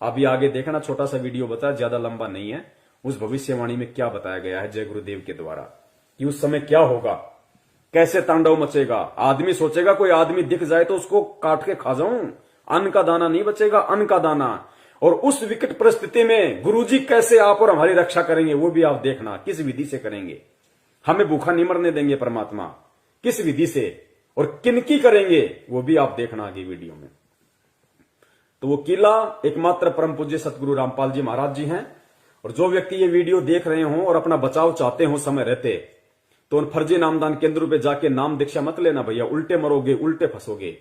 अभी आगे देखना, छोटा सा वीडियो बताया, ज्यादा लंबा नहीं है। उस भविष्यवाणी में क्या बताया गया है जय गुरुदेव के द्वारा कि उस समय क्या होगा, कैसे तांडव मचेगा। आदमी सोचेगा कोई आदमी दिख जाए तो उसको काट के खा जाऊं, अन्न का दाना नहीं बचेगा, अन्न का दाना। और उस विकट परिस्थिति में गुरुजी कैसे आप और हमारी रक्षा करेंगे वो भी आप देखना, किस विधि से करेंगे। हमें भूखा नहीं मरने देंगे परमात्मा, किस विधि से और किनकी करेंगे वो भी आप देखना आगे वीडियो में। तो वो किला एकमात्र परम पूज्य सतगुरु रामपाल जी महाराज जी हैं। और जो व्यक्ति ये वीडियो देख रहे हो और अपना बचाव चाहते हो समय रहते, तो उन फर्जी नामदान केंद्रों पे जाके नाम दीक्षा मत लेना भैया, उल्टे मरोगे, उल्टे फंसोगे।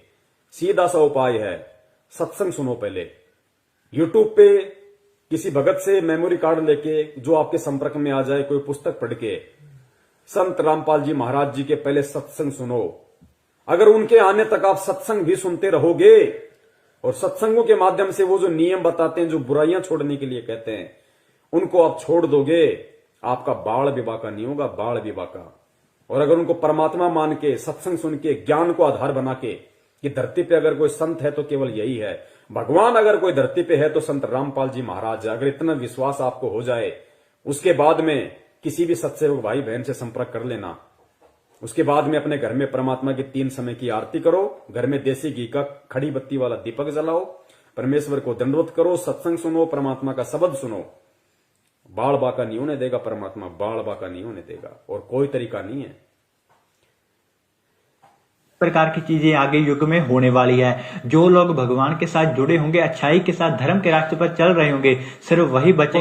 सीधा सा उपाय है, सत्संग सुनो पहले। यूट्यूब पे किसी भगत से मेमोरी कार्ड लेके जो आपके संपर्क में आ जाए, कोई पुस्तक पढ़ के संत रामपाल जी महाराज जी के पहले सत्संग सुनो। अगर उनके आने तक आप सत्संग भी सुनते रहोगे और सत्संगों के माध्यम से वो जो नियम बताते हैं, जो बुराइयां छोड़ने के लिए कहते हैं, उनको आप छोड़ दोगे, आपका बाल विवाह का नहीं होगा, बाल विवाह का। और अगर उनको परमात्मा मान के, सत्संग सुन के, ज्ञान को आधार बना के कि धरती पे अगर कोई संत है तो केवल यही है, भगवान अगर कोई धरती पे है तो संत रामपाल जी महाराज है, अगर इतना विश्वास आपको हो जाए, उसके बाद में किसी भी सत्सेवक भाई बहन से संपर्क कर लेना। उसके बाद में अपने घर में परमात्मा की 3 समय की आरती करो, घर में देसी घी का खड़ी बत्ती वाला दीपक जलाओ, परमेश्वर को दंडवत करो, सत्संग सुनो, परमात्मा का शब्द सुनो। बाल बाका नहीं होने देगा परमात्मा, बाल बाका नहीं होने देगा, और कोई तरीका नहीं है। प्रकार की चीजें आगे युग में होने वाली है। जो लोग भगवान के साथ जुड़े होंगे, अच्छाई के साथ धर्म के रास्ते पर चल रहे होंगे, सिर्फ वही बचे।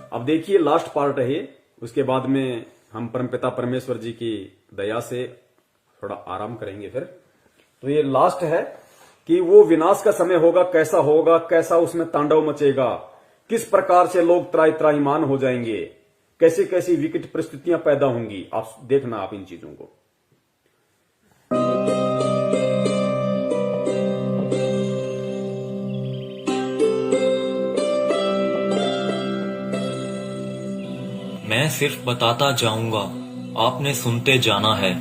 अब देखिए लास्ट पार्ट है ये, उसके बाद में हम परमपिता परमेश्वर जी की दया से थोड़ा आराम करेंगे फिर। तो ये लास्ट है कि वो विनाश का समय होगा, कैसा होगा, कैसा उसमें तांडव मचेगा, किस प्रकार से लोग त्राहिमाम हो जाएंगे, कैसी कैसी विकट परिस्थितियां पैदा होंगी। आप देखना आप इन चीजों को। मैं सिर्फ बताता जाऊंगा, आपने सुनते जाना है।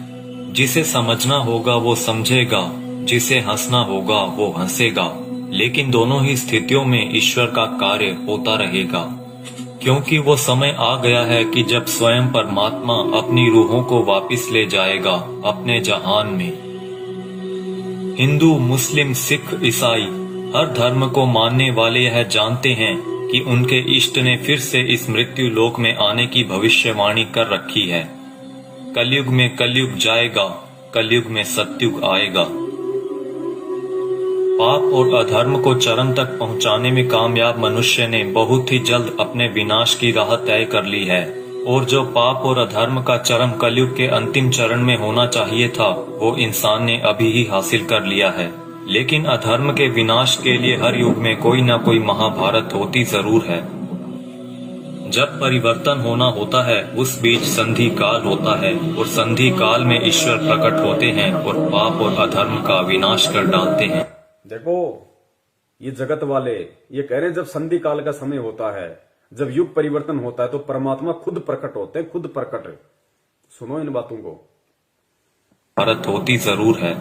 जिसे समझना होगा वो समझेगा, जिसे हंसना होगा वो हंसेगा। लेकिन दोनों ही स्थितियों में ईश्वर का कार्य होता रहेगा, क्योंकि वो समय आ गया है कि जब स्वयं परमात्मा अपनी रूहों को वापस ले जाएगा अपने जहान में। हिंदू, मुस्लिम, सिख, ईसाई हर धर्म को मानने वाले यह जानते हैं कि उनके इष्ट ने फिर से इस मृत्यु लोक में आने की भविष्यवाणी कर रखी है। कलयुग में कलयुग जाएगा, कलयुग में सतयुग आएगा। पाप और अधर्म को चरम तक पहुंचाने में कामयाब मनुष्य ने बहुत ही जल्द अपने विनाश की राह तय कर ली है। और जो पाप और अधर्म का चरम कलयुग के अंतिम चरण में होना चाहिए था, वो इंसान ने अभी ही हासिल कर लिया है। लेकिन अधर्म के विनाश के लिए हर युग में कोई न कोई महाभारत होती जरूर है। जब परिवर्तन होना होता है उस बीच संधि काल होता है, और संधि काल में ईश्वर प्रकट होते हैं और पाप और अधर्म का विनाश कर डालते हैं। देखो ये जगत वाले ये कह रहे हैं जब संधि काल का समय होता है, जब युग परिवर्तन होता है तो परमात्मा खुद प्रकट होते हैं, खुद प्रकट। सुनो इन बातों को। भारत होती जरूर है।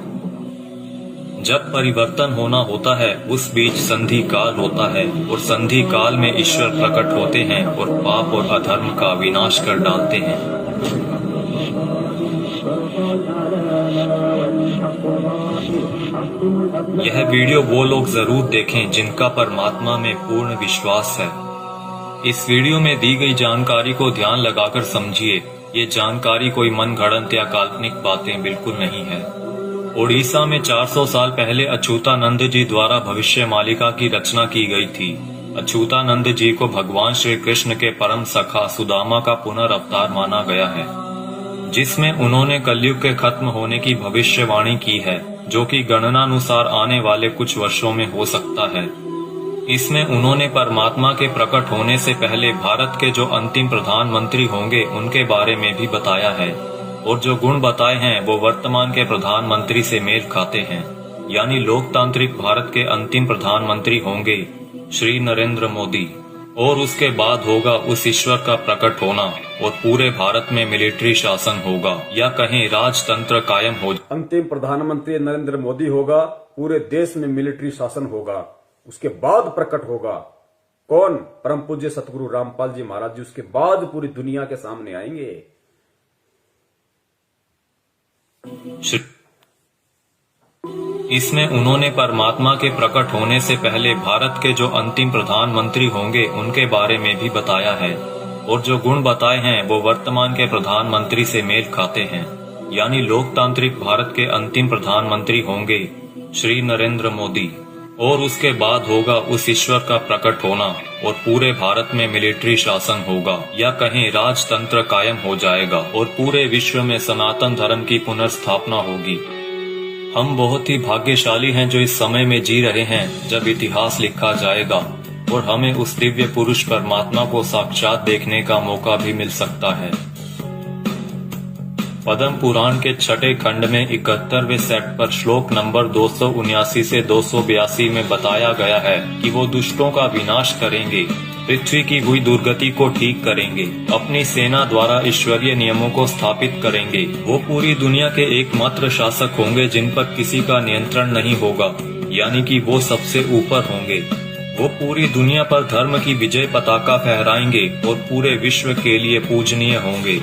जब परिवर्तन होना होता है उस बीच संधि काल होता है, और संधि काल में ईश्वर प्रकट होते हैं और पाप और अधर्म का विनाश कर डालते हैं। यह वीडियो वो लोग जरूर देखें जिनका परमात्मा में पूर्ण विश्वास है। इस वीडियो में दी गई जानकारी को ध्यान लगाकर समझिए। ये जानकारी कोई मनगढ़ंत या काल्पनिक बातें बिल्कुल नहीं है। ओडिशा में 400 साल पहले अच्युतानंद जी द्वारा भविष्य मालिका की रचना की गई थी। अच्युतानंद जी को भगवान श्री कृष्ण के परम सखा सुदामा का पुनर्अवतार माना गया है, जिसमें उन्होंने कलयुग के खत्म होने की भविष्यवाणी की है, जो कि गणनानुसार आने वाले कुछ वर्षों में हो सकता है। इसमें उन्होंने परमात्मा के प्रकट होने से पहले भारत के जो अंतिम प्रधानमंत्री होंगे उनके बारे में भी बताया है, और जो गुण बताए हैं वो वर्तमान के प्रधानमंत्री से मेल खाते हैं। यानी लोकतांत्रिक भारत के अंतिम प्रधानमंत्री होंगे श्री नरेंद्र मोदी, और उसके बाद होगा उस ईश्वर का प्रकट होना, और पूरे भारत में मिलिट्री शासन होगा, या कहें राजतंत्र कायम हो। अंतिम प्रधानमंत्री नरेंद्र मोदी होगा, पूरे देश में मिलिट्री शासन होगा, उसके बाद प्रकट होगा कौन? परम पूज्य सतगुरु रामपाल जी महाराज जी उसके बाद पूरी दुनिया के सामने आएंगे। इसमें उन्होंने परमात्मा के प्रकट होने से पहले भारत के जो अंतिम प्रधानमंत्री होंगे उनके बारे में भी बताया है, और जो गुण बताए हैं वो वर्तमान के प्रधानमंत्री से मेल खाते हैं। यानी लोकतांत्रिक भारत के अंतिम प्रधानमंत्री होंगे श्री नरेंद्र मोदी, और उसके बाद होगा उस ईश्वर का प्रकट होना, और पूरे भारत में मिलिट्री शासन होगा, या कहें राजतंत्र कायम हो जाएगा, और पूरे विश्व में सनातन धर्म की पुनर्स्थापना होगी। हम बहुत ही भाग्यशाली हैं जो इस समय में जी रहे हैं जब इतिहास लिखा जाएगा और हमें उस दिव्य पुरुष परमात्मा को साक्षात देखने का मौका भी मिल सकता है। पद्म पुराण के छठे खंड में 71वें सेट पर श्लोक नंबर 279 से 282 में बताया गया है कि वो दुष्टों का विनाश करेंगे, पृथ्वी की हुई दुर्गति को ठीक करेंगे, अपनी सेना द्वारा ईश्वरीय नियमों को स्थापित करेंगे। वो पूरी दुनिया के एकमात्र शासक होंगे जिन पर किसी का नियंत्रण नहीं होगा, यानी कि वो सबसे ऊपर होंगे। वो पूरी दुनिया पर धर्म की विजय पताका फहराएंगे और पूरे विश्व के लिए पूजनीय होंगे।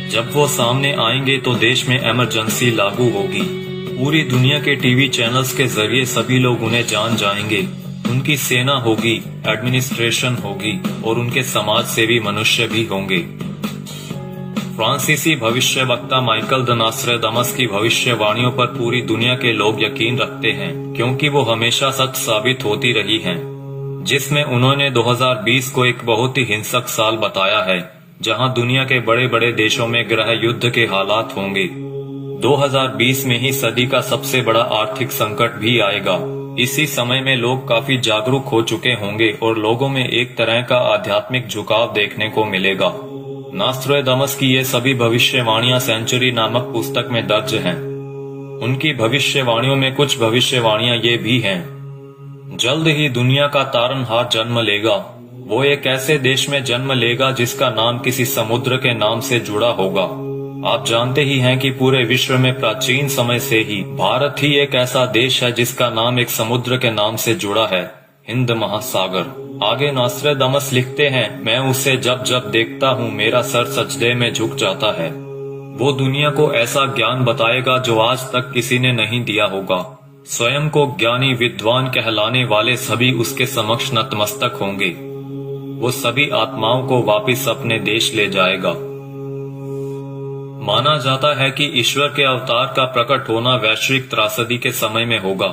जब वो सामने आएंगे तो देश में इमरजेंसी लागू होगी। पूरी दुनिया के टीवी चैनल्स के जरिए सभी लोग उन्हें जान जाएंगे। उनकी सेना होगी, एडमिनिस्ट्रेशन होगी और उनके समाज सेवी मनुष्य भी होंगे। फ्रांसीसी भविष्यवक्ता माइकल द नॉस्ट्रेडामस की भविष्यवाणियों पर पूरी दुनिया के लोग यकीन रखते हैं, क्योंकि वो हमेशा सच साबित होती रही हैं, जिसमें उन्होंने 2020 को एक बहुत ही हिंसक साल बताया है, जहां दुनिया के बड़े बड़े देशों में गृह युद्ध के हालात होंगे। 2020 में ही सदी का सबसे बड़ा आर्थिक संकट भी आएगा। इसी समय में लोग काफी जागरूक हो चुके होंगे और लोगों में एक तरह का आध्यात्मिक झुकाव देखने को मिलेगा। नॉस्ट्रेडामस की ये सभी भविष्यवाणियां सेंचुरी नामक पुस्तक में दर्ज हैं। उनकी भविष्यवाणियों में कुछ भविष्यवाणियां ये भी हैं: जल्द ही दुनिया का तारनहार जन्म लेगा। वो एक ऐसे देश में जन्म लेगा जिसका नाम किसी समुद्र के नाम से जुड़ा होगा। आप जानते ही हैं कि पूरे विश्व में प्राचीन समय से ही भारत ही एक ऐसा देश है जिसका नाम एक समुद्र के नाम से जुड़ा है, हिंद महासागर। आगे नॉस्ट्रेडामस लिखते हैं, मैं उसे जब जब देखता हूँ मेरा सर सजदे में झुक जाता है। वो दुनिया को ऐसा ज्ञान बताएगा जो आज तक किसी ने नहीं दिया होगा। स्वयं को ज्ञानी विद्वान कहलाने वाले सभी उसके समक्ष नतमस्तक होंगे। वो सभी आत्माओं को वापस अपने देश ले जाएगा। माना जाता है कि ईश्वर के अवतार का प्रकट होना वैश्विक त्रासदी के समय में होगा।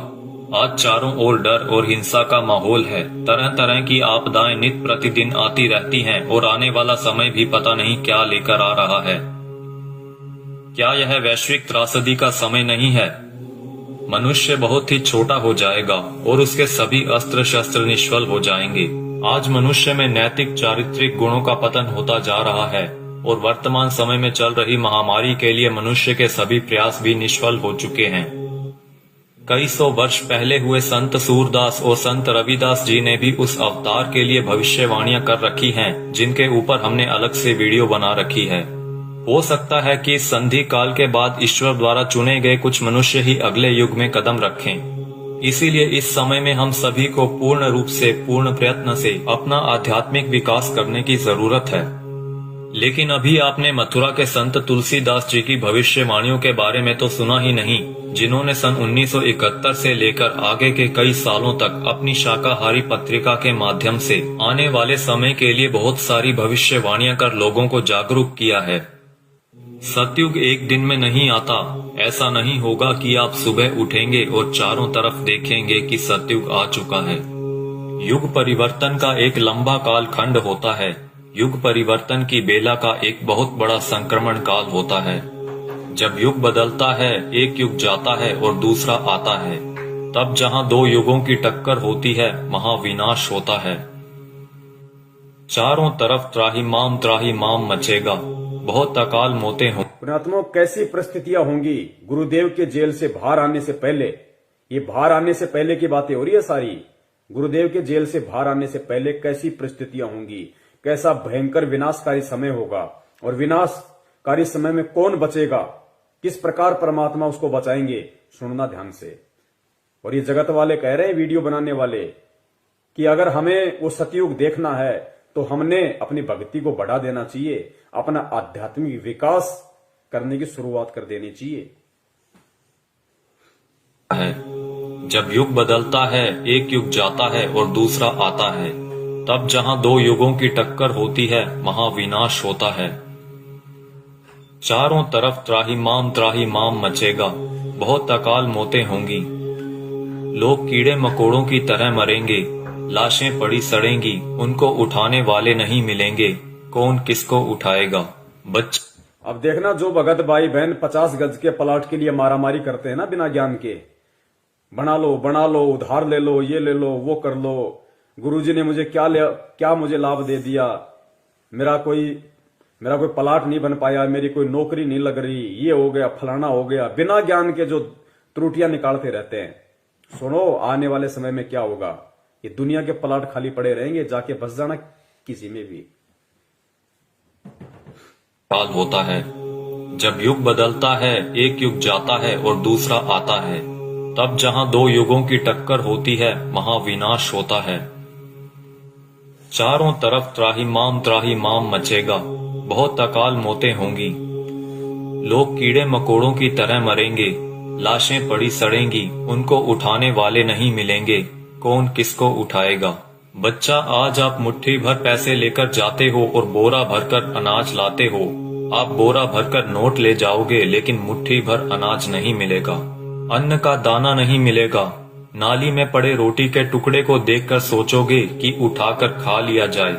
आज चारों ओर डर और हिंसा का माहौल है। तरह तरह की आपदाएं नित प्रतिदिन आती रहती हैं और आने वाला समय भी पता नहीं क्या लेकर आ रहा है। क्या यह वैश्विक त्रासदी का समय नहीं है? मनुष्य बहुत ही छोटा हो जाएगा और उसके सभी अस्त्र शस्त्र निष्फल हो जाएंगे। आज मनुष्य में नैतिक चारित्रिक गुणों का पतन होता जा रहा है और वर्तमान समय में चल रही महामारी के लिए मनुष्य के सभी प्रयास भी निष्फल हो चुके हैं। कई सौ वर्ष पहले हुए संत सूरदास और संत रविदास जी ने भी उस अवतार के लिए भविष्यवाणियां कर रखी हैं, जिनके ऊपर हमने अलग से वीडियो बना रखी है। हो सकता है कि इस संधि काल के बाद ईश्वर द्वारा चुने गए कुछ मनुष्य ही अगले युग में कदम रखें। इसीलिए इस समय में हम सभी को पूर्ण रूप से, पूर्ण प्रयत्न से अपना आध्यात्मिक विकास करने की जरूरत है। लेकिन अभी आपने मथुरा के संत तुलसीदास जी की भविष्यवाणियों के बारे में तो सुना ही नहीं, जिन्होंने सन 1971 से लेकर आगे के कई सालों तक अपनी शाकाहारी पत्रिका के माध्यम से आने वाले समय के लिए बहुत सारी भविष्यवाणियां कर लोगों को जागरूक किया है। सतयुग एक दिन में नहीं आता। ऐसा नहीं होगा कि आप सुबह उठेंगे और चारों तरफ देखेंगे कि सतयुग आ चुका है। युग परिवर्तन का एक लंबा काल खंड होता है। युग परिवर्तन की बेला का एक बहुत बड़ा संक्रमण काल होता है। जब युग बदलता है, एक युग जाता है और दूसरा आता है। तब जहां दो युगों की टक्कर होती है, महाविनाश होता है। चारों तरफ त्राहिमाम मचेगा। बहुत अकाल मौतें हों। पुण्यात्माओं, कैसी परिस्थितियां होंगी गुरुदेव के जेल से बाहर आने से पहले? ये बाहर आने से पहले की बातें हो रही है सारी। गुरुदेव के जेल से बाहर आने से पहले कैसी परिस्थितियां होंगी, कैसा भयंकर विनाशकारी समय होगा, और विनाशकारी समय में कौन बचेगा, किस प्रकार परमात्मा उसको बचाएंगे, सुनना ध्यान से। और ये जगत वाले कह रहे हैं, वीडियो बनाने वाले, कि अगर हमें वो सतयुग देखना है तो हमने अपनी भक्ति को बढ़ा देना चाहिए, अपना आध्यात्मिक विकास करने की शुरुआत कर देनी चाहिए। जब युग बदलता है, एक युग जाता है और दूसरा आता है, तब जहां दो युगों की टक्कर होती है, वहां विनाश होता है। चारों तरफ त्राहिमाम मचेगा, बहुत अकाल मौतें होंगी। लोग कीड़े मकोड़ों की तरह मरेंगे, लाशें पड़ी सड़ेंगी, उनको उठाने वाले नहीं मिलेंगे, कौन किसको उठाएगा। अब देखना, जो भगत भाई बहन 50 गज के प्लाट के लिए मारामारी करते हैं ना बिना ज्ञान के, बना लो, उधार ले लो, ये ले लो, वो कर लो, गुरुजी ने मुझे क्या मुझे लाभ दे दिया, मेरा कोई प्लाट नहीं बन पाया, मेरी कोई नौकरी नहीं लग रही, ये हो गया, फलाना हो गया, बिना ज्ञान के जो त्रुटियां निकालते रहते हैं। सुनो, आने वाले समय में क्या होगा, ये दुनिया के प्लाट खाली पड़े रहेंगे, जाके बस जाना किसी में भी। काल होता है, जब युग बदलता है, एक युग जाता है और दूसरा आता है, तब जहां दो युगों की टक्कर होती है, वहां विनाश होता है। चारों तरफ त्राहिमाम मचेगा, बहुत अकाल मौतें होंगी। लोग कीड़े मकोड़ों की तरह मरेंगे, लाशें पड़ी सड़ेंगी, उनको उठाने वाले नहीं मिलेंगे, कौन किसको उठाएगा। बच्चा, आज आप मुट्ठी भर पैसे लेकर जाते हो और बोरा भरकर अनाज लाते हो। आप बोरा भरकर नोट ले जाओगे, लेकिन मुट्ठी भर अनाज नहीं मिलेगा, अन्न का दाना नहीं मिलेगा। नाली में पड़े रोटी के टुकड़े को देखकर सोचोगे कि उठाकर खा लिया जाए।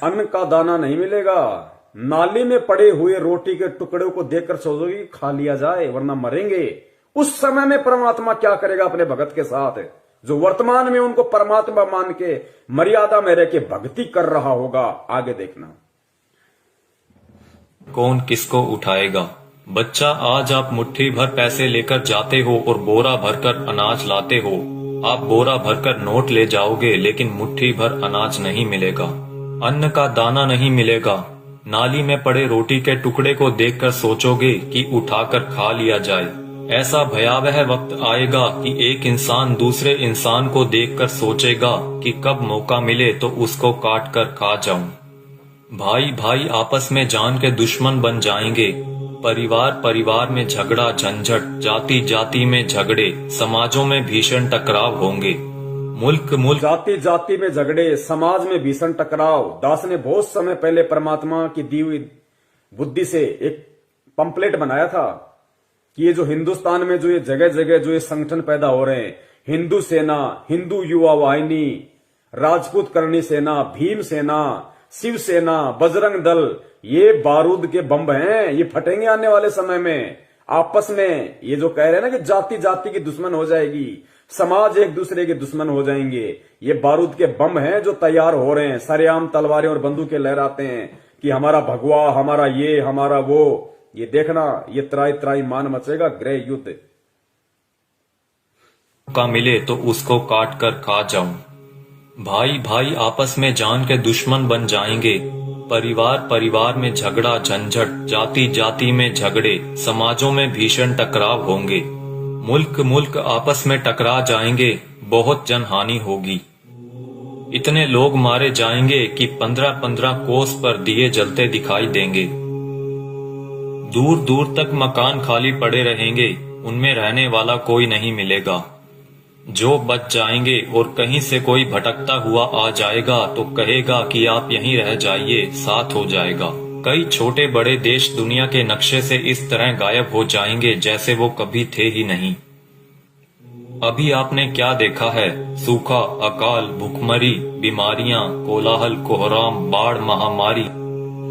अन्न का दाना नहीं मिलेगा, नाली में पड़े हुए रोटी के टुकड़े को देखकर सोचोगे कि खा लिया जाए, वरना मरेंगे। उस समय में परमात्मा क्या करेगा अपने भगत के साथ, जो वर्तमान में उनको परमात्मा मान के मर्यादा में रह के भक्ति कर रहा होगा। आगे देखना, कौन किसको उठाएगा। बच्चा, आज आप मुट्ठी भर पैसे लेकर जाते हो और बोरा भरकर अनाज लाते हो। आप बोरा भरकर नोट ले जाओगे, लेकिन मुट्ठी भर अनाज नहीं मिलेगा, अन्न का दाना नहीं मिलेगा। नाली में पड़े रोटी के टुकड़े को देखकर सोचोगे कि उठाकर खा लिया जाए। ऐसा भयावह वक्त आएगा कि एक इंसान दूसरे इंसान को देखकर सोचेगा कि कब मौका मिले तो उसको काट कर खा जाऊं। भाई भाई आपस में जान के दुश्मन बन जाएंगे, परिवार में झगड़ा झंझट, जाति जाति में झगड़े, समाजों में भीषण टकराव होंगे। मुल्क जाति में झगड़े, समाज में भीषण टकराव। दास ने बहुत समय पहले परमात्मा की दी हुई बुद्धि से एक पंपलेट बनाया था कि ये जो हिंदुस्तान में जो ये जगह जगह जो ये संगठन पैदा हो रहे हैं, हिंदू सेना, हिंदू युवा वाहिनी, राजपूत करणी सेना, भीम सेना, शिव सेना, बजरंग दल, ये बारूद के बम हैं, ये फटेंगे आने वाले समय में। आपस में ये जो कह रहे हैं ना कि जाति जाति की दुश्मन हो जाएगी, समाज एक दूसरे के दुश्मन हो जाएंगे, ये बारूद के बम हैं जो तैयार हो रहे हैं। सरेआम तलवारें और बंदूकें लहराते हैं कि हमारा भगवा, हमारा ये, हमारा वो। ये देखना, ये त्राई मान मचेगा, गृह युद्ध। का मिले तो उसको काट कर खा जाऊं। भाई भाई आपस में जान के दुश्मन बन जाएंगे, परिवार में झगड़ा झंझट, जाति जाति में झगड़े, समाजों में भीषण टकराव होंगे। मुल्क आपस में टकरा जाएंगे, बहुत जनहानि होगी। इतने लोग मारे जाएंगे कि 15-15 कोस पर दिए जलते दिखाई देंगे। दूर दूर तक मकान खाली पड़े रहेंगे, उनमें रहने वाला कोई नहीं मिलेगा। जो बच जाएंगे और कहीं से कोई भटकता हुआ आ जाएगा तो कहेगा कि आप यहीं रह जाइए, साथ हो जाएगा। कई छोटे बड़े देश दुनिया के नक्शे से इस तरह गायब हो जाएंगे जैसे वो कभी थे ही नहीं। अभी आपने क्या देखा है? सूखा, अकाल, भूखमरी, बीमारियां, कोलाहल, कोहराम, बाढ़, महामारी।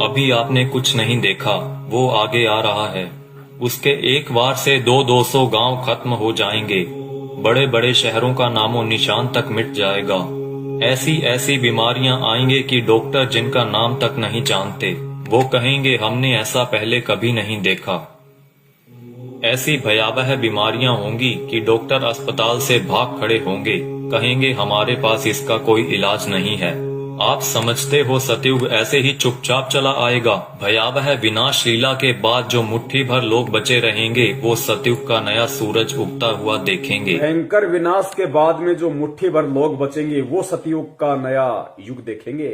अभी आपने कुछ नहीं देखा, वो आगे आ रहा है। उसके एक वार से 200-200 गांव खत्म हो जाएंगे। बड़े बड़े शहरों का नामो निशान तक मिट जाएगा। ऐसी बीमारियां आएंगे कि डॉक्टर जिनका नाम तक नहीं जानते, वो कहेंगे हमने ऐसा पहले कभी नहीं देखा। ऐसी भयावह बीमारियां होंगी कि डॉक्टर अस्पताल से भाग खड़े होंगे, कहेंगे हमारे पास इसका कोई इलाज नहीं है। आप समझते हो सतयुग ऐसे ही चुपचाप चला आएगा? भयावह विनाश लीला के बाद जो मुट्ठी भर लोग बचे रहेंगे वो सतयुग का नया सूरज उगता हुआ देखेंगे। भयंकर विनाश के बाद में जो मुट्ठी भर लोग बचेंगे वो सतयुग का नया युग देखेंगे।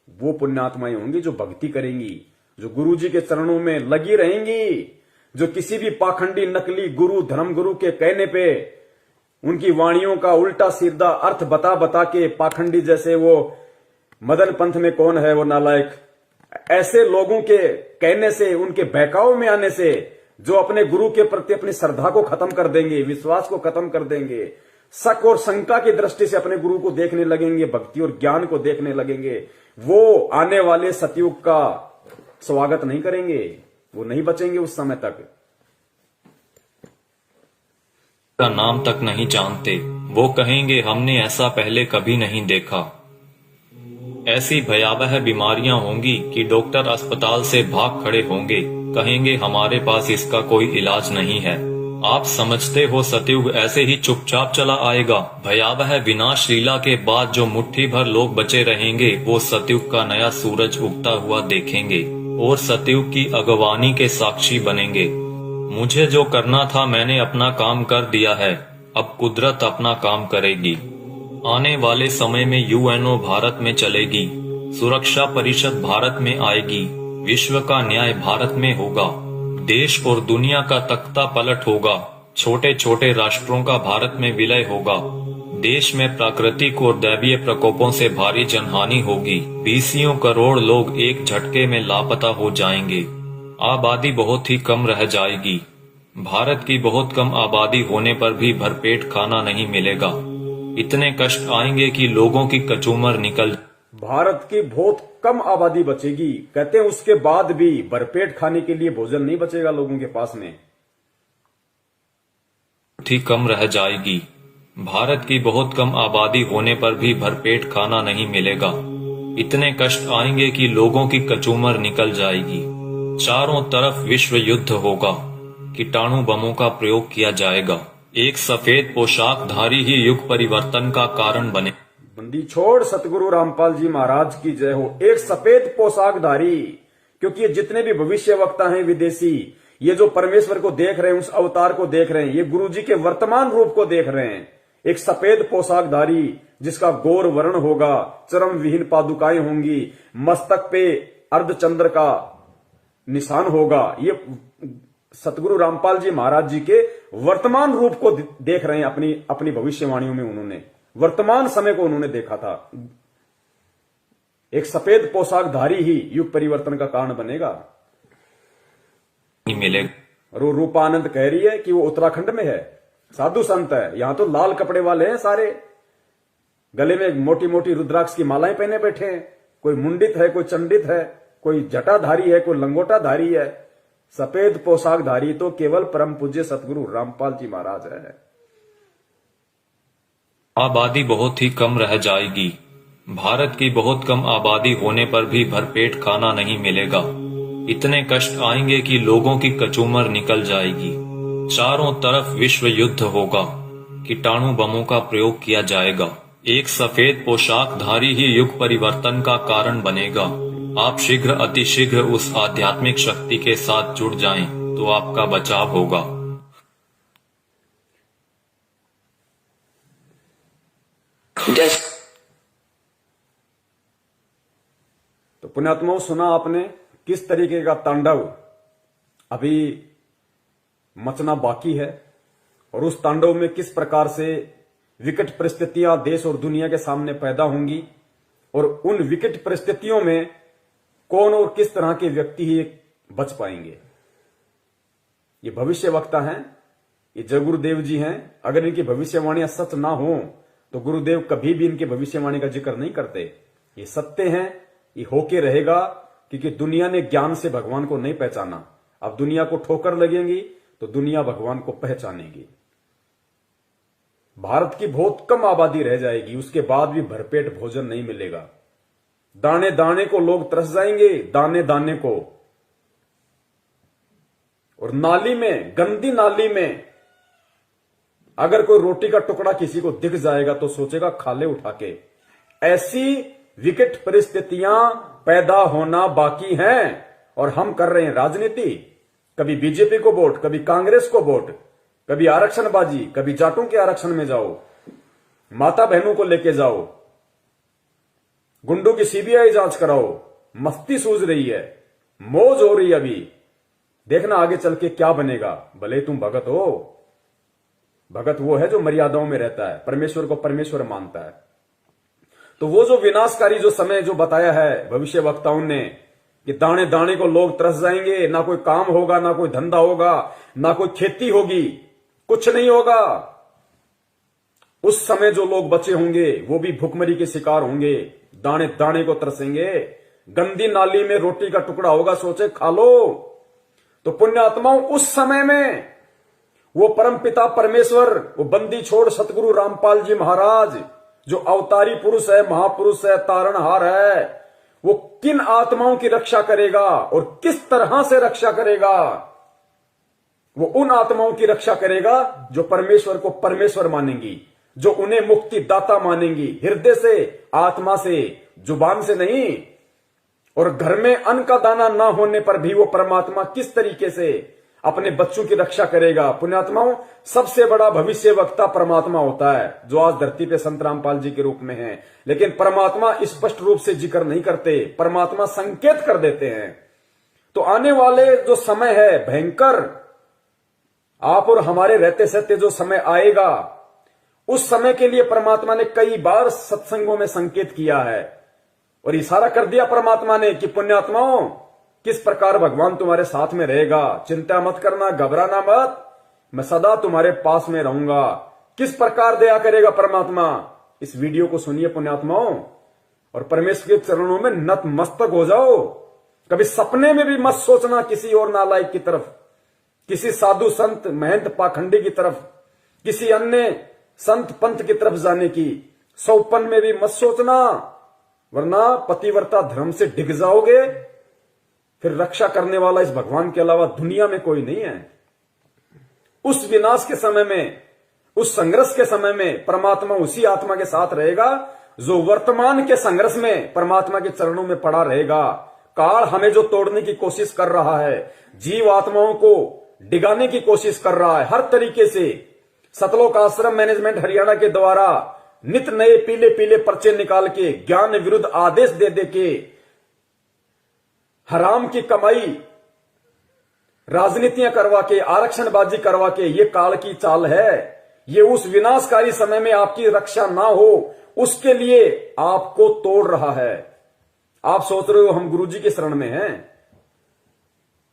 वो पुण्यात्माएं होंगी जो भक्ति करेंगी, जो गुरु जी के चरणों में लगी रहेंगी, जो किसी भी पाखंडी नकली गुरु धर्म गुरु के कहने पे उनकी वाणियों का उल्टा सीधा अर्थ बता बता के पाखंडी, जैसे वो मदन पंथ में कौन है वो नालायक, ऐसे लोगों के कहने से, उनके बहकाव में आने से जो अपने गुरु के प्रति अपनी श्रद्धा को खत्म कर देंगे, विश्वास को खत्म कर देंगे, शक और शंका की दृष्टि से अपने गुरु को देखने लगेंगे, भक्ति और ज्ञान को देखने लगेंगे, वो आने वाले सतयुग का स्वागत नहीं करेंगे, वो नहीं बचेंगे उस समय तक। का नाम तक नहीं जानते, वो कहेंगे हमने ऐसा पहले कभी नहीं देखा। ऐसी भयावह बीमारियां होंगी कि डॉक्टर अस्पताल से भाग खड़े होंगे, कहेंगे हमारे पास इसका कोई इलाज नहीं है। आप समझते हो सतयुग ऐसे ही चुपचाप चला आएगा? भयावह विनाश लीला के बाद जो मुट्ठी भर लोग बचे रहेंगे वो सतयुग का नया सूरज उगता हुआ देखेंगे और सतयुग की अगवानी के साक्षी बनेंगे। मुझे जो करना था मैंने अपना काम कर दिया है, अब कुदरत अपना काम करेगी। आने वाले समय में यूएनओ भारत में चलेगी, सुरक्षा परिषद भारत में आएगी, विश्व का न्याय भारत में होगा, देश और दुनिया का तख्ता पलट होगा, छोटे छोटे राष्ट्रों का भारत में विलय होगा, देश में प्राकृतिक और दैवीय प्रकोपों से भारी जनहानि होगी, 20 करोड़ लोग एक झटके में लापता हो जाएंगे, आबादी बहुत ही कम रह जाएगी। भारत की बहुत कम आबादी होने पर भी भरपेट खाना नहीं मिलेगा, इतने कष्ट आएंगे कि लोगों की कचूमर निकल। भारत की बहुत कम आबादी बचेगी, कहते हैं उसके बाद भी भरपेट खाने के लिए भोजन नहीं बचेगा लोगों के पास में, ठीक कम रह जाएगी। भारत की बहुत कम आबादी होने पर भी भरपेट खाना नहीं मिलेगा, इतने कष्ट आएंगे कि लोगों की कचूमर निकल जाएगी। चारों तरफ विश्व युद्ध होगा, कीटाणु बमों का प्रयोग किया जाएगा, एक सफेद पोशाकधारी ही युग परिवर्तन का कारण बने। बंदी छोड़ सतगुरु रामपाल जी महाराज की जय हो। एक सफेद पोशाकधारी, क्योंकि ये जितने भी भविष्य वक्ता हैं विदेशी, ये जो परमेश्वर को देख रहे हैं, उस अवतार को देख रहे हैं, ये गुरु जी के वर्तमान रूप को देख रहे हैं। एक सफेद पोशाकधारी जिसका गौर वर्ण होगा, चरम विहीन पादुकाएं होंगी, मस्तक पे अर्धचंद्र का निशान होगा, ये सतगुरु रामपाल जी महाराज जी के वर्तमान रूप को देख रहे हैं। अपनी भविष्यवाणियों में उन्होंने वर्तमान समय को उन्होंने देखा था। एक सफेद पोशाकधारी ही युग परिवर्तन का कारण बनेगा। मिलेगा। और वो रूपानंद कह रही है कि वो उत्तराखंड में है, साधु संत है। यहां तो लाल कपड़े वाले हैं सारे, गले में मोटी मोटी रुद्राक्ष की मालाएं पहने बैठे हैं। कोई मुंडित है, कोई चंडित है, कोई जटाधारी है, कोई लंगोटाधारी है। सफेद पोशाकधारी तो केवल परम पूज्य सतगुरु रामपाल जी महाराज है। आबादी बहुत ही कम रह जाएगी। भारत की बहुत कम आबादी होने पर भी भरपेट खाना नहीं मिलेगा, इतने कष्ट आएंगे कि लोगों की कचूमर निकल जाएगी। चारों तरफ विश्व युद्ध होगा, कीटाणु बमों का प्रयोग किया जाएगा, एक सफेद पोशाकधारी ही युग परिवर्तन का कारण बनेगा। आप शीघ्र अतिशीघ्र उस आध्यात्मिक शक्ति के साथ जुड़ जाएं तो आपका बचाव होगा। तो पुण्यात्माओं, सुना आपने किस तरीके का तांडव अभी मचना बाकी है, और उस तांडव में किस प्रकार से विकट परिस्थितियां देश और दुनिया के सामने पैदा होंगी, और उन विकट परिस्थितियों में कौन और किस तरह के व्यक्ति ही बच पाएंगे। ये भविष्य वक्ता हैं, ये जय गुरुदेव जी हैं। अगर इनकी भविष्यवाणियां सच ना हो तो गुरुदेव कभी भी इनकी भविष्यवाणी का जिक्र नहीं करते। ये सत्य हैं, ये होके रहेगा, क्योंकि दुनिया ने ज्ञान से भगवान को नहीं पहचाना। अब दुनिया को ठोकर लगेंगी तो दुनिया भगवान को पहचानेगी। भारत की बहुत कम आबादी रह जाएगी, उसके बाद भी भरपेट भोजन नहीं मिलेगा। दाने दाने को लोग तरस जाएंगे, दाने दाने को। और नाली में, गंदी नाली में अगर कोई रोटी का टुकड़ा किसी को दिख जाएगा तो सोचेगा खा ले उठा के। ऐसी विकट परिस्थितियां पैदा होना बाकी हैं और हम कर रहे हैं राजनीति। कभी बीजेपी को वोट, कभी कांग्रेस को वोट, कभी आरक्षणबाजी, कभी जाटों के आरक्षण में जाओ, माता बहनों को लेके जाओ, गुंडों की सीबीआई जांच कराओ। मस्ती सूझ रही है, मौज हो रही है। अभी देखना आगे चल के क्या बनेगा। भले तुम भगत हो, भगत वो है जो मर्यादाओं में रहता है, परमेश्वर को परमेश्वर मानता है। तो वो जो विनाशकारी जो समय जो बताया है भविष्य वक्ताओं ने कि दाने दाने को लोग तरस जाएंगे, ना कोई काम होगा, ना कोई धंधा होगा, ना कोई खेती होगी, कुछ नहीं होगा। उस समय जो लोग बचे होंगे वो भी भुखमरी के शिकार होंगे, दाने दाने को तरसेंगे। गंदी नाली में रोटी का टुकड़ा होगा, सोचे खा लो। तो पुण्य आत्माओं, उस समय में वो परम पिता परमेश्वर, वो बंदी छोड़ सतगुरु रामपाल जी महाराज जो अवतारी पुरुष है, महापुरुष है, तारणहार है, वो किन आत्माओं की रक्षा करेगा और किस तरह से रक्षा करेगा। वो उन आत्माओं की रक्षा करेगा जो परमेश्वर को परमेश्वर मानेंगी, जो उन्हें मुक्ति दाता मानेंगी, हृदय से, आत्मा से, जुबान से नहीं। और घर में अन्न का दाना ना होने पर भी वो परमात्मा किस तरीके से अपने बच्चों की रक्षा करेगा। पुण्यात्माओं, सबसे बड़ा भविष्य वक्ता परमात्मा होता है, जो आज धरती पे संत रामपाल जी के रूप में है। लेकिन परमात्मा स्पष्ट रूप से जिक्र नहीं करते, परमात्मा संकेत कर देते हैं। तो आने वाले जो समय है भयंकर, आप और हमारे रहते सहते जो समय आएगा, उस समय के लिए परमात्मा ने कई बार सत्संगों में संकेत किया है और इशारा कर दिया परमात्मा ने कि पुण्यात्माओं, किस प्रकार भगवान तुम्हारे साथ में रहेगा, चिंता मत करना, घबराना मत, मैं सदा तुम्हारे पास में रहूंगा। किस प्रकार दया करेगा परमात्मा, इस वीडियो को सुनिए पुण्यात्माओं, और परमेश्वर के चरणों में नतमस्तक हो जाओ। कभी सपने में भी मत सोचना किसी और नालायक की तरफ, किसी साधु संत महंत पाखंडी की तरफ, किसी अन्य संत पंथ की तरफ जाने की सौपन में भी मत सोचना, वरना पतिव्रता धर्म से डिग जाओगे। फिर रक्षा करने वाला इस भगवान के अलावा दुनिया में कोई नहीं है। उस विनाश के समय में, उस संघर्ष के समय में परमात्मा उसी आत्मा के साथ रहेगा जो वर्तमान के संघर्ष में परमात्मा के चरणों में पड़ा रहेगा। काल हमें जो तोड़ने की कोशिश कर रहा है, जीव आत्माओं को डिगाने की कोशिश कर रहा है हर तरीके से, सतलोक आश्रम मैनेजमेंट हरियाणा के द्वारा नित नए पीले पीले पर्चे निकाल के, ज्ञान विरुद्ध आदेश दे दे के, हराम की कमाई, राजनीतियां करवा के, आरक्षणबाजी करवा के, ये काल की चाल है। ये उस विनाशकारी समय में आपकी रक्षा ना हो उसके लिए आपको तोड़ रहा है। आप सोच रहे हो हम गुरुजी की शरण में हैं,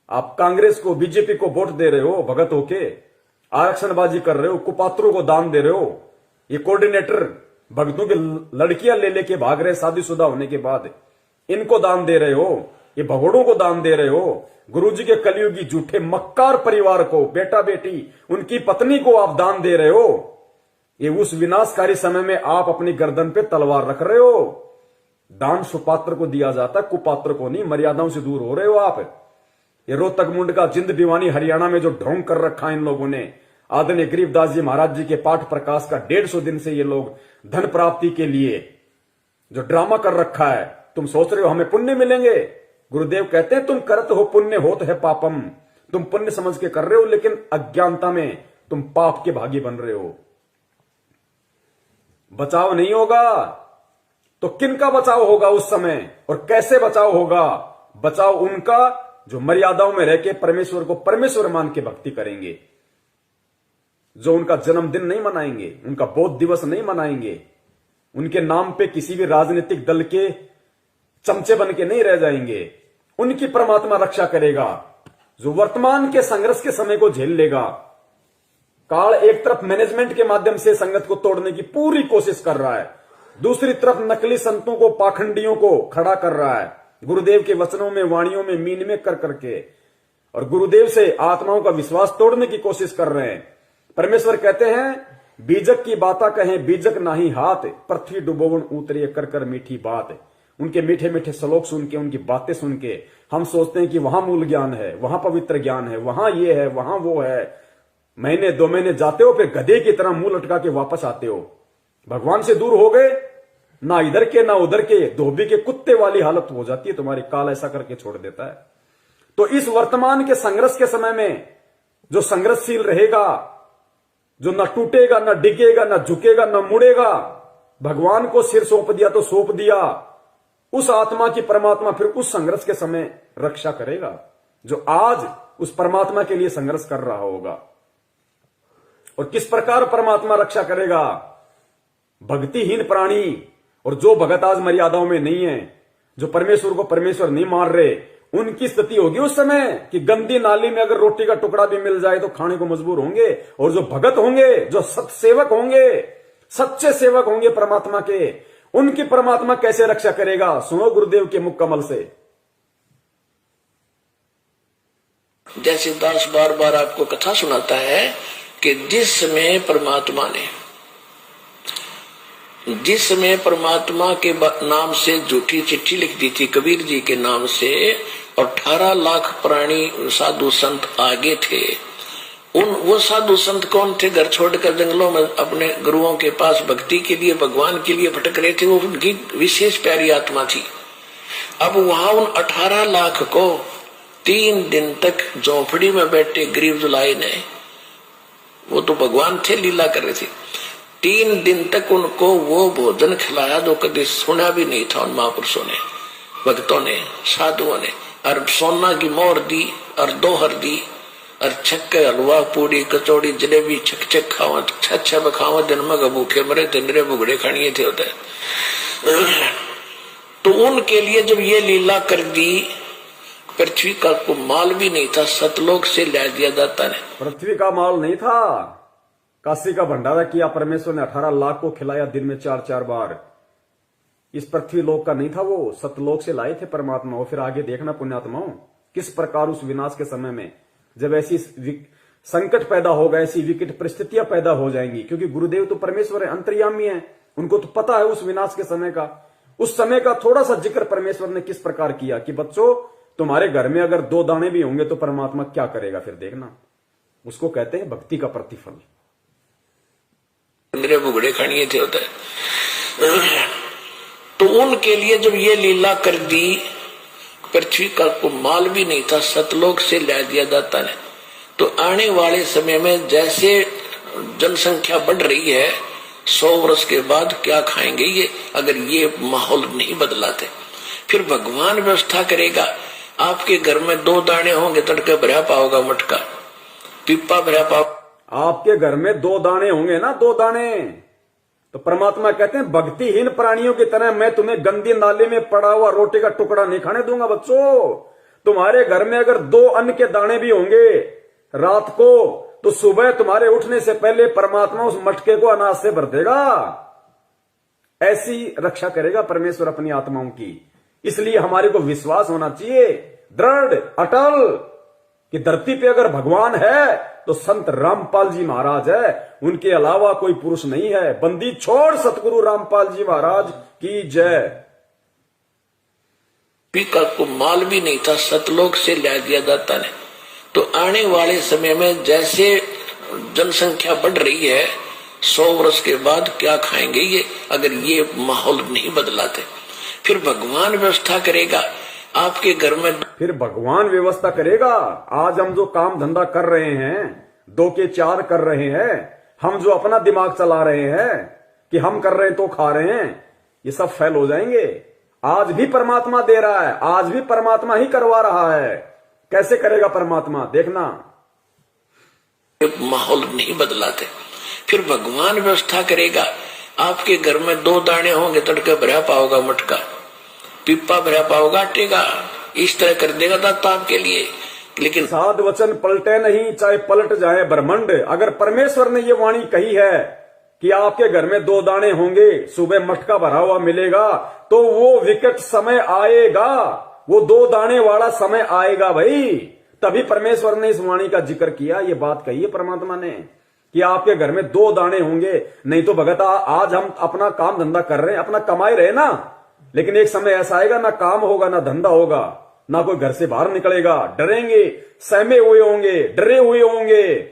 आप कांग्रेस को, बीजेपी को वोट दे रहे हो, भगत होके आरक्षणबाजी कर रहे हो, कुपात्रों को दान दे रहे हो, ये कोऑर्डिनेटर भक्तों की लड़कियां ले लेके भाग रहे शादीशुदा होने के बाद, इनको दान दे रहे हो, ये भगोड़ों को दान दे रहे हो, गुरुजी के कलयुगी झूठे मक्कार परिवार को, बेटा बेटी, उनकी पत्नी को आप दान दे रहे हो। ये उस विनाशकारी समय में आप अपनी गर्दन पे तलवार रख रहे हो। दान सुपात्र को दिया जाता, कुपात्र को नहीं। मर्यादाओं से दूर हो रहे हो आप। ये रोहतक मुंड का जिंद दीवानी हरियाणा में जो ढोंग कर रखा है इन लोगों ने, आदरणीय गरीबदास जी महाराज जी के पाठ प्रकाश का 150 दिन से ये लोग धन प्राप्ति के लिए जो ड्रामा कर रखा है। तुम सोच रहे हो हमें पुण्य मिलेंगे, गुरुदेव कहते हैं तुम करत हो पुण्य होत है पापम। तुम पुण्य समझ के कर रहे हो, लेकिन अज्ञानता में तुम पाप के भागी बन रहे हो। बचाव नहीं होगा तो किनका बचाव होगा उस समय, और कैसे बचाव होगा? बचाव उनका जो मर्यादाओं में रह के परमेश्वर को परमेश्वर मान के भक्ति करेंगे, जो उनका जन्मदिन नहीं मनाएंगे, उनका बौद्ध दिवस नहीं मनाएंगे, उनके नाम पे किसी भी राजनीतिक दल के चमचे बन के नहीं रह जाएंगे। उनकी परमात्मा रक्षा करेगा जो वर्तमान के संघर्ष के समय को झेल लेगा। काल एक तरफ मैनेजमेंट के माध्यम से संगत को तोड़ने की पूरी कोशिश कर रहा है, दूसरी तरफ नकली संतों को, पाखंडियों को खड़ा कर रहा है, गुरुदेव के वचनों में, वाणियों में मीन में कर करके, और गुरुदेव से आत्माओं का विश्वास तोड़ने की कोशिश कर रहे हैं। परमेश्वर कहते हैं बीजक की बाता कहें बीजक नाही हाथ, पृथ्वी डुबोवन उतरिए कर कर मीठी बात। उनके मीठे मीठे श्लोक सुन के, उनकी बातें सुन के हम सोचते हैं कि वहां मूल ज्ञान है, वहां पवित्र ज्ञान है, वहां ये है, वहां वो है। महीने 2 महीने जाते हो, फिर गधे की तरह मुंह लटका के वापस आते हो। भगवान से दूर हो गए ना इधर के ना उधर के, धोबी के कुत्ते वाली हालत हो जाती है तुम्हारी। काल ऐसा करके छोड़ देता है। तो इस वर्तमान के संघर्ष के समय में जो संघर्षशील रहेगा, जो न टूटेगा, न डिगेगा, न झुकेगा, न मुड़ेगा, भगवान को सिर सौंप दिया तो सौंप दिया, उस आत्मा की परमात्मा फिर उस संघर्ष के समय रक्षा करेगा, जो आज उस परमात्मा के लिए संघर्ष कर रहा होगा। और किस प्रकार परमात्मा रक्षा करेगा? भक्तिहीन प्राणी और जो भगत आज मर्यादाओं में नहीं है, जो परमेश्वर को परमेश्वर नहीं मान रहे, उनकी स्थिति होगी उस समय कि गंदी नाली में अगर रोटी का टुकड़ा भी मिल जाए तो खाने को मजबूर होंगे। और जो भगत होंगे, जो सत्सेवक होंगे, सच्चे सेवक होंगे परमात्मा के, उनकी परमात्मा कैसे रक्षा करेगा? सुनो गुरुदेव के मुख कमल से। जैसे दास बार बार आपको कथा सुनाता है कि जिस समय परमात्मा के नाम से झूठी चिट्ठी लिख दी थी कबीर जी के नाम से, और 18 लाख प्राणी साधु संत आगे थे। वो साधु संत कौन थे? घर छोड़कर जंगलों में अपने गुरुओं के पास भक्ति के लिए, भगवान के लिए भटक रहे थे। वो उनकी विशेष प्यारी आत्मा थी। अब वहां उन 18 लाख को 3 दिन तक झोंपड़ी में बैठे गरीब जुलाई ने, वो तो भगवान थे, लीला कर रहे थे, 3 दिन तक उनको वो भोजन खिलाया जो कभी सुना भी नहीं था उन महापुरुषों ने, भक्तों ने, साधुओं ने। और सोना की मोहर दी और दोहर दी और छक्के हलवा पूड़ी कचौड़ी जलेबी छक खावत छा बखावत दिन में भूखे मरे थे, मेरे बुगड़े खानिए थे होते। तो उनके लिए जब ये लीला कर दी, पृथ्वी का को माल भी नहीं था, सतलोक से ला दिया जाता ने। पृथ्वी का माल नहीं था, काशी का भंडारा किया परमेश्वर ने, 18 लाख को खिलाया दिन में 4-4 बार। इस पृथ्वी लोक का नहीं था, वो सतलोक से लाए थे परमात्मा। और फिर आगे देखना पुण्यात्माओं, किस प्रकार उस विनाश के समय में जब ऐसी संकट पैदा होगा, ऐसी विकट परिस्थितियां पैदा हो जाएंगी, क्योंकि गुरुदेव तो परमेश्वर है, अंतर्यामी है, उनको तो पता है उस विनाश के समय का। उस समय का थोड़ा सा जिक्र परमेश्वर ने किस प्रकार किया कि बच्चों, तुम्हारे घर में अगर 2 दाने भी होंगे तो परमात्मा क्या करेगा, फिर देखना। उसको कहते हैं भक्ति का प्रतिफल। मेरे बुगड़े खानिए थे होता है। तो उनके लिए जब ये लीला कर दी, पृथ्वी का को माल भी नहीं था, सतलोक से ला दिया जाता ने। तो आने वाले समय में जैसे जनसंख्या बढ़ रही है, 100 वर्ष के बाद क्या खाएंगे ये, अगर ये माहौल नहीं बदलाते? फिर भगवान व्यवस्था करेगा। आपके घर में 2 दाने होंगे, तड़के भरा पाओगा मटका, पिप्पा भरा पाओ। आपके घर में 2 दाने होंगे ना, 2 दाने। तो परमात्मा कहते हैं भक्तिहीन प्राणियों की तरह मैं तुम्हें गंदी नाले में पड़ा हुआ रोटी का टुकड़ा नहीं खाने दूंगा। बच्चों, तुम्हारे घर में अगर 2 अन्न के दाने भी होंगे रात को, तो सुबह तुम्हारे उठने से पहले परमात्मा उस मटके को अनाज से भर देगा। ऐसी रक्षा करेगा परमेश्वर अपनी आत्माओं की। इसलिए हमारे को विश्वास होना चाहिए दृढ़ अटल कि धरती पे अगर भगवान है तो संत रामपाल जी महाराज है, उनके अलावा कोई पुरुष नहीं है। बंदी छोड़ सतगुरु रामपाल जी महाराज की जय। पिका को माल भी नहीं था, सतलोक से ला दिया जाता ने। तो आने वाले समय में जैसे जनसंख्या बढ़ रही है, 100 वर्ष के बाद क्या खाएंगे ये, अगर ये माहौल नहीं बदलाते? फिर भगवान व्यवस्था करेगा। आपके घर में फिर भगवान व्यवस्था करेगा। आज हम जो काम धंधा कर रहे हैं, 2 के 4 कर रहे हैं, हम जो अपना दिमाग चला रहे हैं कि हम कर रहे हैं तो खा रहे हैं, ये सब फेल हो जाएंगे। आज भी परमात्मा दे रहा है, आज भी परमात्मा ही करवा रहा है। कैसे करेगा परमात्मा, देखना। माहौल नहीं बदलाते, फिर भगवान व्यवस्था करेगा। आपके घर में 2 दाने होंगे, तड़के भरा पाओगा मटका, पिप्पा भरा पाओगा आटे का। इस तरह कर देगा दाता आपके लिए। लेकिन साध वचन पलटे नहीं, चाहे पलट जाए ब्रह्मांड। अगर परमेश्वर ने ये वाणी कही है कि आपके घर में 2 दाने होंगे, सुबह मटका भरा हुआ मिलेगा, तो वो विकट समय आएगा, वो 2 दाने वाला समय आएगा भाई। तभी परमेश्वर ने इस वाणी का जिक्र किया। ये बात कही है परमात्मा ने कि आपके घर में 2 दाने होंगे। नहीं तो भगत आज हम अपना काम धंधा कर रहे हैं, अपना कमाई रहे ना, लेकिन एक समय ऐसा आएगा ना काम होगा, ना धंधा होगा, ना कोई घर से बाहर निकलेगा। डरेंगे, सहमे हुए होंगे, डरे हुए होंगे।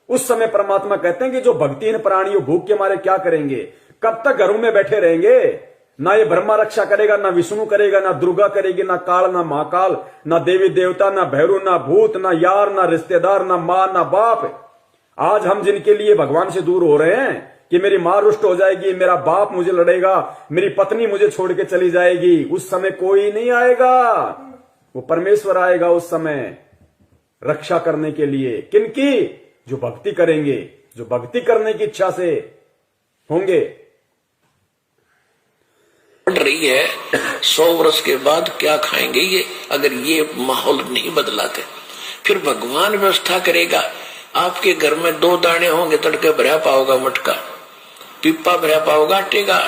उस समय परमात्मा कहते हैं कि जो भक्तिहीन प्राणी भूख के मारे क्या करेंगे, कब तक घरों में बैठे रहेंगे, ना ये ब्रह्मा रक्षा करेगा, ना विष्णु करेगा, ना दुर्गा करेगी, ना काल, ना महाकाल, ना देवी देवता, ना भैरू, ना भूत, ना यार, ना रिश्तेदार, ना मां, ना बाप। आज हम जिनके लिए भगवान से दूर हो रहे हैं कि मेरी मां रुष्ट हो जाएगी, मेरा बाप मुझे लड़ेगा, मेरी पत्नी मुझे छोड़ के चली जाएगी, उस समय कोई नहीं आएगा, वो परमेश्वर आएगा उस समय रक्षा करने के लिए। किनकी? जो भक्ति करेंगे, जो भक्ति करने की इच्छा से होंगे। बढ़ रही है 100 वर्ष के बाद क्या खाएंगे ये, अगर ये माहौल नहीं बदलाते। फिर भगवान व्यवस्था करेगा, आपके घर में 2 दाने होंगे, तड़के भरा पाओगा मटका, पिप्पा भरा पाओगा आटे का,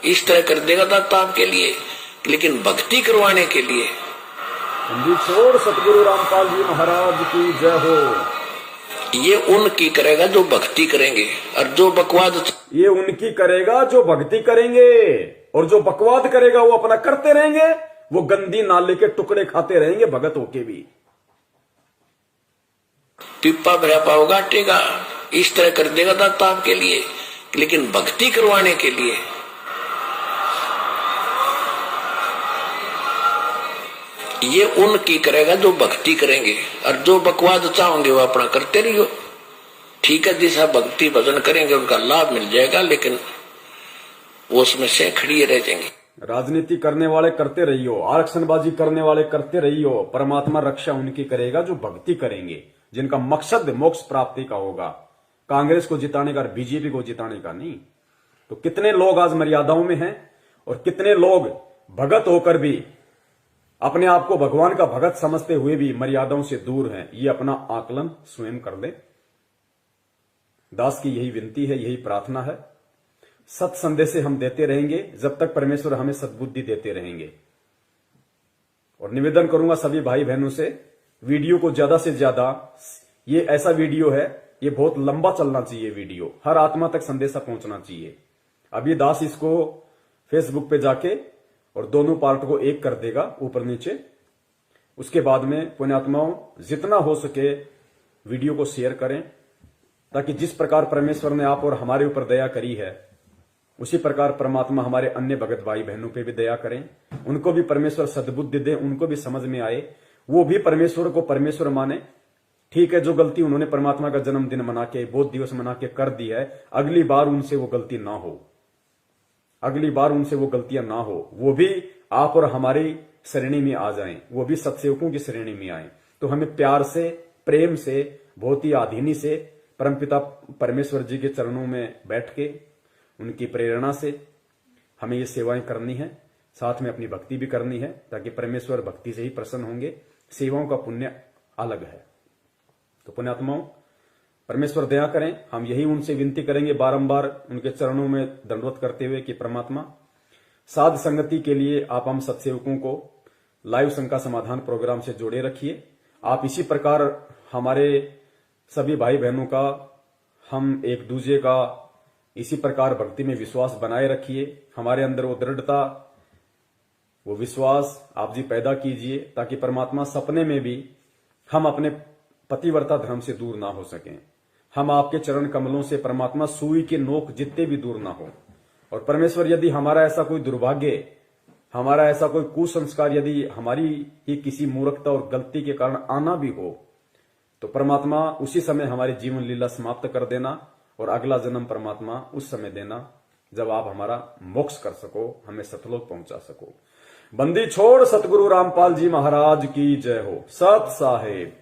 इस तरह कर देगा दाता आपके लिए। लेकिन भक्ति करवाने के लिए छोड़ सतगुरु रामपाल जी महाराज की जय हो। ये उनकी करेगा जो भक्ति करेंगे, और जो बकवाद ये उनकी करेगा जो भक्ति करेंगे, और जो बकवाद करेगा वो अपना करते रहेंगे, वो गंदी नाले के टुकड़े खाते रहेंगे भगत होके भी। पिप्पा भरा पाओगा आटे का, इस तरह कर देगा दाता आपके लिए। लेकिन भक्ति करवाने के लिए ये उनकी करेगा जो भक्ति करेंगे, और जो बकवाद चाहोगे वो अपना करते रहियो। ठीक है, जैसा भक्ति भजन करेंगे उनका लाभ मिल जाएगा, लेकिन वो उसमें से खड़ी रह जाएंगे। राजनीति करने वाले करते रहियो, आरक्षणबाजी करने वाले करते रहियो, परमात्मा रक्षा उनकी करेगा जो भक्ति करेंगे, जिनका मकसद मोक्ष प्राप्ति का होगा, कांग्रेस को जिताने का और बीजेपी को जिताने का नहीं। तो कितने लोग आज मर्यादाओं में हैं, और कितने लोग भगत होकर भी अपने आप को भगवान का भगत समझते हुए भी मर्यादाओं से दूर हैं। ये अपना आकलन स्वयं कर ले। दास की यही विनती है, यही प्रार्थना है। सत संदेश हम देते रहेंगे जब तक परमेश्वर हमें सद्बुद्धि देते रहेंगे। और निवेदन करूंगा सभी भाई बहनों से, वीडियो को ज्यादा से ज्यादा, ये ऐसा वीडियो है, ये बहुत लंबा चलना चाहिए वीडियो, हर आत्मा तक संदेशा पहुंचना चाहिए। अभी दास इसको फेसबुक पे जाके और दोनों पार्ट को एक कर देगा ऊपर नीचे। उसके बाद में पुण्यात्माओं जितना हो सके वीडियो को शेयर करें, ताकि जिस प्रकार परमेश्वर ने आप और हमारे ऊपर दया करी है, उसी प्रकार परमात्मा हमारे अन्य भगत भाई बहनों पे भी दया करें, उनको भी परमेश्वर सद्बुद्धि दे, उनको भी समझ में आए, वो भी परमेश्वर को परमेश्वर माने। ठीक है, जो गलती उन्होंने परमात्मा का जन्मदिन मना के, बोध दिवस मना के कर दी है, अगली बार उनसे वो गलती ना हो, अगली बार उनसे वो गलतियां ना हो, वो भी आप और हमारी श्रेणी में आ जाएं, वो भी सत्सेवकों की श्रेणी में आए। तो हमें प्यार से, प्रेम से, बहुत ही आधीनी से परमपिता परमेश्वर जी के चरणों में बैठ के उनकी प्रेरणा से हमें ये सेवाएं करनी है, साथ में अपनी भक्ति भी करनी है, ताकि परमेश्वर भक्ति से ही प्रसन्न होंगे। सेवाओं का पुण्य अलग है। तो पुण्यात्माओं, परमेश्वर दया करें। हम यही उनसे विनती करेंगे बारंबार उनके चरणों में दंडवत करते हुए कि परमात्मा साध संगति के लिए आप हम सत्सेवकों को लाइव शंका समाधान प्रोग्राम से जोड़े रखिए। आप इसी प्रकार हमारे सभी भाई बहनों का, हम एक दूसरे का इसी प्रकार भक्ति में विश्वास बनाए रखिए। हमारे अंदर वो दृढ़ता, वो विश्वास आप जी पैदा कीजिए, ताकि परमात्मा सपने में भी हम अपने पतिव्रता धर्म से दूर ना हो सकें। हम आपके चरण कमलों से परमात्मा सुई के नोक जितने भी दूर ना हो। और परमेश्वर यदि हमारा ऐसा कोई दुर्भाग्य, हमारा ऐसा कोई कुसंस्कार यदि हमारी ही किसी मूर्खता और गलती के कारण आना भी हो, तो परमात्मा उसी समय हमारी जीवन लीला समाप्त कर देना, और अगला जन्म परमात्मा उस समय देना जब आप हमारा मोक्ष कर सको, हमें सतलोक पहुंचा सको। बंदी छोड़ सतगुरु रामपाल जी महाराज की जय हो। सत साहेब।